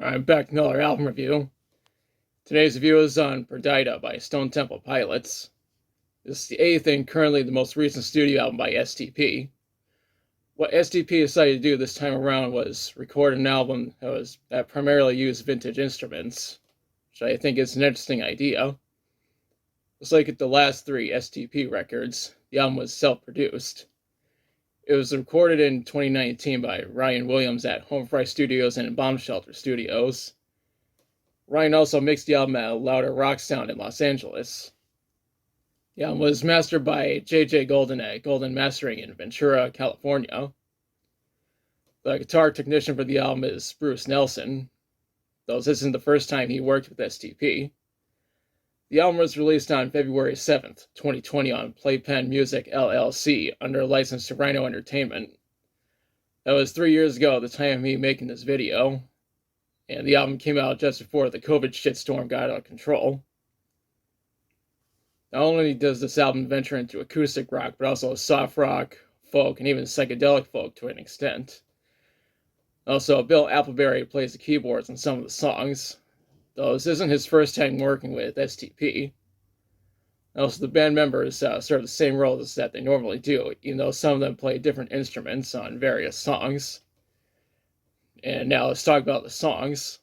I'm back with another album review. Today's review is on Perdida by Stone Temple Pilots. This is the eighth and currently the most recent studio album by STP. What STP decided to do this time around was record an album that primarily used vintage instruments, which I think is an interesting idea. Just like the last three STP records, the album was self-produced. It was recorded in 2019 by Ryan Williams at Homefry Studios and Bomb Shelter Studios. Ryan also mixed the album at a louder rock sound in Los Angeles. The album was mastered by J.J. Golden at Golden Mastering in Ventura, California. The guitar technician for the album is Bruce Nelson, though this isn't the first time he worked with STP. The album was released on February 7th, 2020 on Playpen Music LLC under license to Rhino Entertainment. That was 3 years ago at the time of me making this video, and the album came out just before the COVID shitstorm got out of control. Not only does this album venture into acoustic rock, but also soft rock, folk, and even psychedelic folk to an extent. Also, Bill Appleberry plays the keyboards on some of the songs, though this isn't his first time working with STP. Also, the band members serve the same roles that they normally do, even though some of them play different instruments on various songs. And now let's talk about the songs.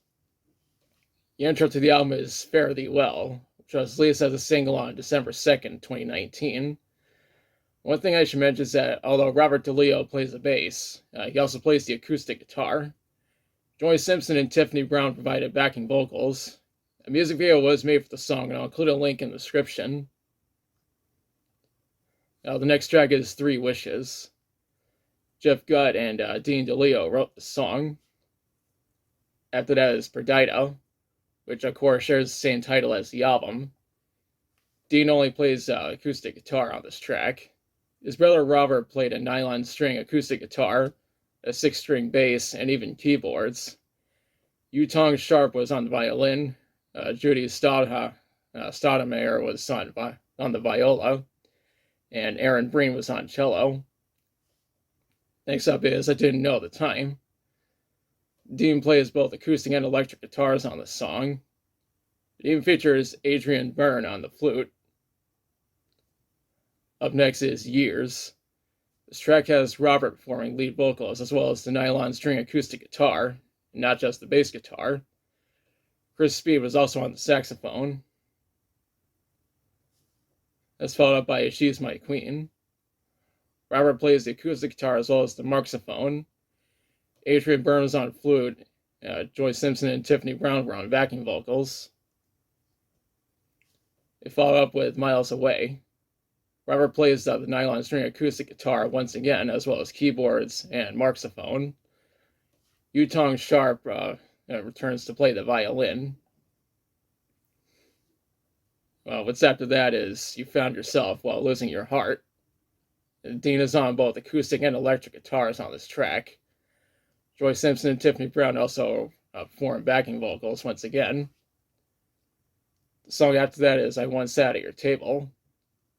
The intro to the album is Fare Thee Well, which was released as a single on December 2nd, 2019. One thing I should mention is that although Robert DeLeo plays the bass, he also plays the acoustic guitar. Joy Simpson and Tiffany Brown provided backing vocals. A music video was made for the song, and I'll include a link in the description. Now, the next track is Three Wishes. Jeff Gutt and Dean DeLeo wrote the song. After that is Perdida, which of course shares the same title as the album. Dean only plays acoustic guitar on this track. His brother Robert played a nylon string acoustic guitar, a 6-string bass, and even keyboards. Yutong Sharp was on the violin. Judy Stoudemire was on the viola, and Aaron Breen was on cello. Next up is I Didn't Know at the Time. Dean plays both acoustic and electric guitars on the song. It even features Adrian Byrne on the flute. Up next is Years. This track has Robert performing lead vocals as well as the nylon string acoustic guitar, and not just the bass guitar. Chris Speed was also on the saxophone. That's followed up by She's My Queen. Robert plays the acoustic guitar as well as the marxophone. Adrian Byrne was on flute. Joy Simpson and Tiffany Brown were on backing vocals. They follow up with Miles Away. Robert plays the nylon string acoustic guitar once again, as well as keyboards and marxophone. Yutong Sharp returns to play the violin. What's after that is You Found Yourself While Losing Your Heart. Dean is on both acoustic and electric guitars on this track. Joy Simpson and Tiffany Brown also perform backing vocals once again. The song after that is I Once Sat at Your Table.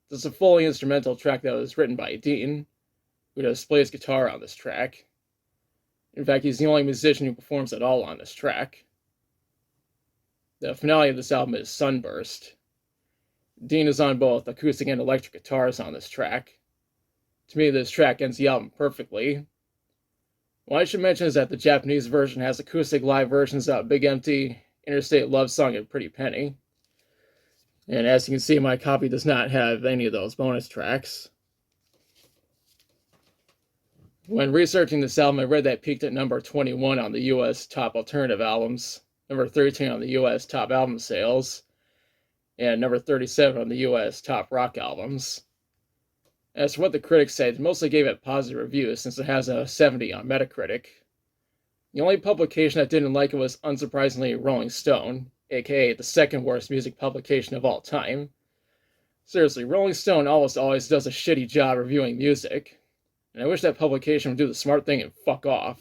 This is a fully instrumental track that was written by Dean, who does plays guitar on this track. In fact, he's the only musician who performs at all on this track. The finale of this album is Sunburst. Dean is on both acoustic and electric guitars on this track. To me, this track ends the album perfectly. What I should mention is that the Japanese version has acoustic live versions of Big Empty, Interstate Love Song, and Pretty Penny. And as you can see, my copy does not have any of those bonus tracks. When researching this album, I read that it peaked at number 21 on the US Top Alternative Albums, number 13 on the US Top Album Sales, and number 37 on the US Top Rock Albums. As for what the critics said, they mostly gave it positive reviews since it has a 70 on Metacritic. The only publication that didn't like it was, unsurprisingly, Rolling Stone, aka the second worst music publication of all time. Seriously, Rolling Stone almost always does a shitty job reviewing music, and I wish that publication would do the smart thing and fuck off.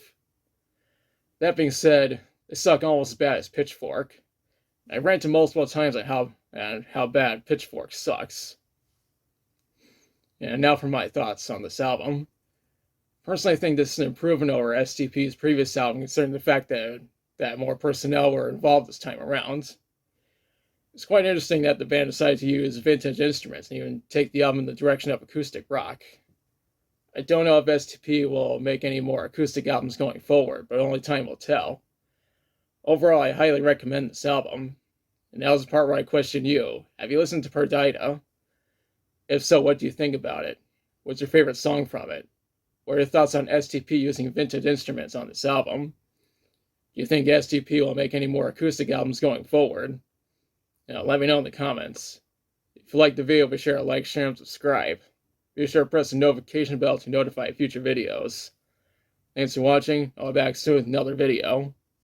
That being said, they suck almost as bad as Pitchfork. I've ranted multiple times on how bad Pitchfork sucks. And now for my thoughts on this album. Personally, I think this is an improvement over STP's previous album, considering the fact that that more personnel were involved this time around. It's quite interesting that the band decided to use vintage instruments and even take the album in the direction of acoustic rock. I don't know if STP will make any more acoustic albums going forward, but only time will tell. Overall, I highly recommend this album. And now's the part where I question you. Have you listened to Perdida? If so, what do you think about it? What's your favorite song from it? What are your thoughts on STP using vintage instruments on this album? Do you think STP will make any more acoustic albums going forward? Let me know in the comments. If you liked the video, be sure to like, share, and subscribe. Be sure to press the notification bell to notify future videos. Thanks for watching. I'll be back soon with another video.